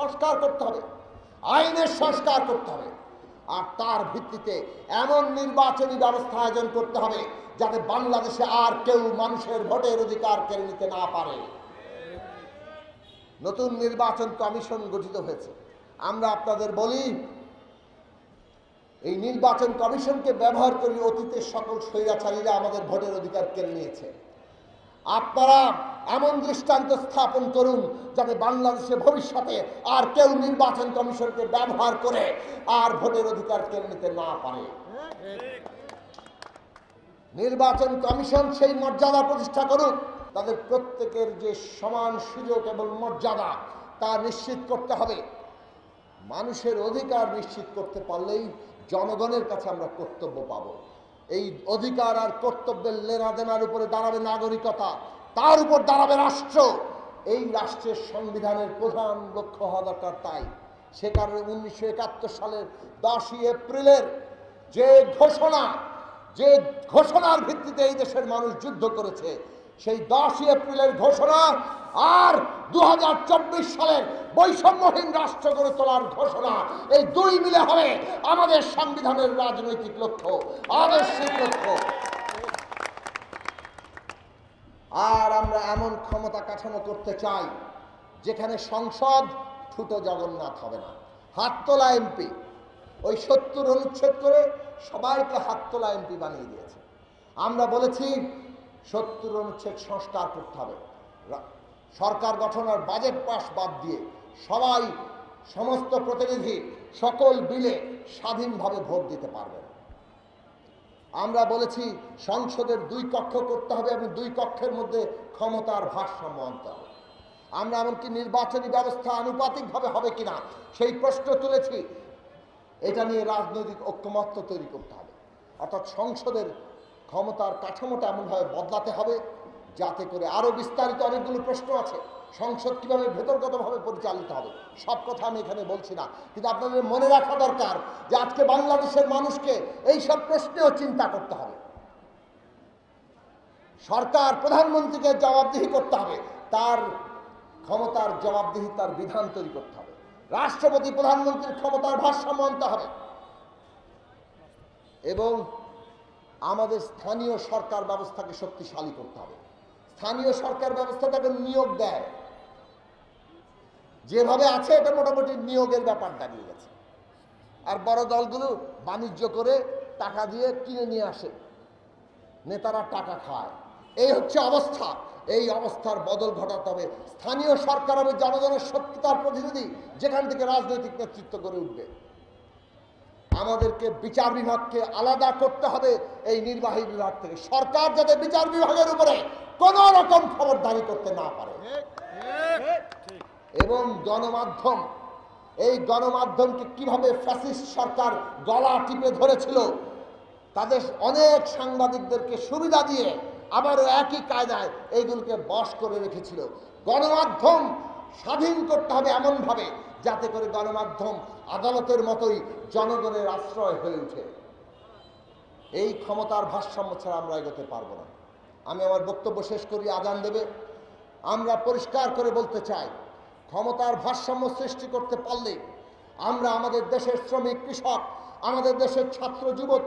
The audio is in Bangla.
সংস্কার করতে হবে, আইনের সংস্কার করতে হবে, আর তার ভিত্তিতে এমন নির্বাচনী ব্যবস্থা আয়োজন করতে হবে যাতে বাংলাদেশে আর কেউ মানুষের ভোটের অধিকার কেড়ে নিতে না পারে। নতুন নির্বাচন কমিশন গঠিত হয়েছে। আমরা আপনাদের বলি, এই নির্বাচন কমিশনকে ব্যবহার করে অতীতের সকল স্বৈরাচারীরা আমাদের ভোটের অধিকার কেড়ে নিয়েছে। আপনারা এমন দৃষ্টান্ত স্থাপন করুন যাতে বাংলাদেশে ভবিষ্যতে আর কেউ নির্বাচন কমিশনকে ব্যবহার করে আর ভোটের অধিকার কেড়ে নিতে না পারে। নির্বাচন কমিশন সেই মর্যাদা প্রতিষ্ঠা করুক, তাদের প্রত্যেকের যে সমান সুযোগ এবং মর্যাদা তা নিশ্চিত করতে হবে। মানুষের অধিকার নিশ্চিত করতে পারলেই জনগণের কাছে আমরা কর্তব্য পাব। এই অধিকার আর কর্তব্যের লেনাদেনার উপরে দাঁড়াবে নাগরিকতা, তার উপর দাঁড়াবে রাষ্ট্র। এই রাষ্ট্রের সংবিধানের প্রধান লক্ষ্য হওয়া দরকার। তাই সে কারণে 1971 সালের 10ই এপ্রিলের যে ঘোষণার ভিত্তিতে এই দেশের মানুষ যুদ্ধ করেছে, সেই 10ই এপ্রিলের ঘোষণা আর 2024 সালের বৈষম্যহীন রাষ্ট্র গড়ে তোলার ঘোষণা, এই দুই মিলে হবে আমাদের সংবিধানের রাজনৈতিক লক্ষ্য, আদর্শিক লক্ষ্য। আর আমরা এমন ক্ষমতা কাঠামো করতে চাই যেখানে সংসদ ঠুটো জগন্নাথ হবে না, হাততোলা এমপি। ওই 70 অনুচ্ছেদ করে সবাইকে হাততোলা এমপি বানিয়ে দিয়েছে। আমরা বলেছি 70 অনুচ্ছেদ সংস্কার করতে হবে। সরকার গঠন আর বাজেট পাস বাদ দিয়ে সবাই, সমস্ত প্রতিনিধি সকল বিলে স্বাধীনভাবে ভোট দিতে পারবেন। আমরা বলেছি সংসদের 2 কক্ষ করতে হবে এবং 2 কক্ষের মধ্যে ক্ষমতার ভারসাম্য আনতে হবে। আমরা এমনকি নির্বাচনী ব্যবস্থা আনুপাতিকভাবে হবে কিনা সেই প্রশ্ন তুলেছি। এটা নিয়ে রাজনৈতিক ঐক্যমত্য তৈরি করতে হবে। অর্থাৎ সংসদের ক্ষমতার কাঠামোটা এমনভাবে বদলাতে হবে যাতে করে আরও বিস্তারিত অনেকগুলো প্রশ্ন আছে। সংসদ কীভাবে ভেতরগতভাবে পরিচালিত হবে সব কথা আমি এখানে বলছি না, কিন্তু আপনাদের মনে রাখা দরকার যে আজকে বাংলাদেশের মানুষকে এই সব প্রশ্নেও চিন্তা করতে হবে। সরকার প্রধানমন্ত্রীকে জবাবদিহি করতে হবে, তার ক্ষমতার জবাবদিহি তার বিধান তৈরি করতে হবে। রাষ্ট্রপতি প্রধানমন্ত্রীর ক্ষমতার ভারসাম্য আনতে হবে এবং আমাদের স্থানীয় সরকার ব্যবস্থাকে শক্তিশালী করতে হবে। স্থানীয় সরকার ব্যবস্থাটাকে নিয়োগ দেয় যেভাবে আছে, এটা মোটামুটি নিয়োগের ব্যাপার দাঁড়িয়ে গেছে। আর বড় দলগুলো বাণিজ্য করে টাকা দিয়ে কিনে নিয়ে আসে, নেতারা টাকা খায়। এই হচ্ছে অবস্থা। এই অবস্থার বদল ঘটাতে হবে। স্থানীয় সরকার হবে জনগণের সত্যিকার প্রতিনিধি, যেখান থেকে রাজনৈতিক নেতৃত্ব গড়ে উঠবে। আমাদেরকে বিচার বিভাগকে আলাদা করতে হবে এই নির্বাহী বিভাগ থেকে। সরকার যাতে বিচার বিভাগের উপরে কোন রকম খবরদারি করতে না পারে। এবং গণমাধ্যম, এই গণমাধ্যমকে কিভাবে ফ্যাসিস্ট সরকার গলা টিপে ধরেছিল, তাদের অনেক সাংবাদিকদেরকে সুবিধা দিয়ে আবারও একই কায়দায় এইগুলোকে বশ করে রেখেছিল। গণমাধ্যম স্বাধীন করতে হবে এমনভাবে যাতে করে গণমাধ্যম আদালতের মতোই জনগণের আশ্রয় হয়ে ওঠে। এই ক্ষমতার ভারসাম্য ছাড়া আমরা এগোতে পারবো না। আমি আমার বক্তব্য শেষ করি, আজান দেবে। আমরা পরিষ্কার করে বলতে চাই, ক্ষমতার ভারসাম্য সৃষ্টি করতে পারলে আমরা আমাদের দেশের শ্রমিক, কৃষক, আমাদের দেশের ছাত্র, যুবক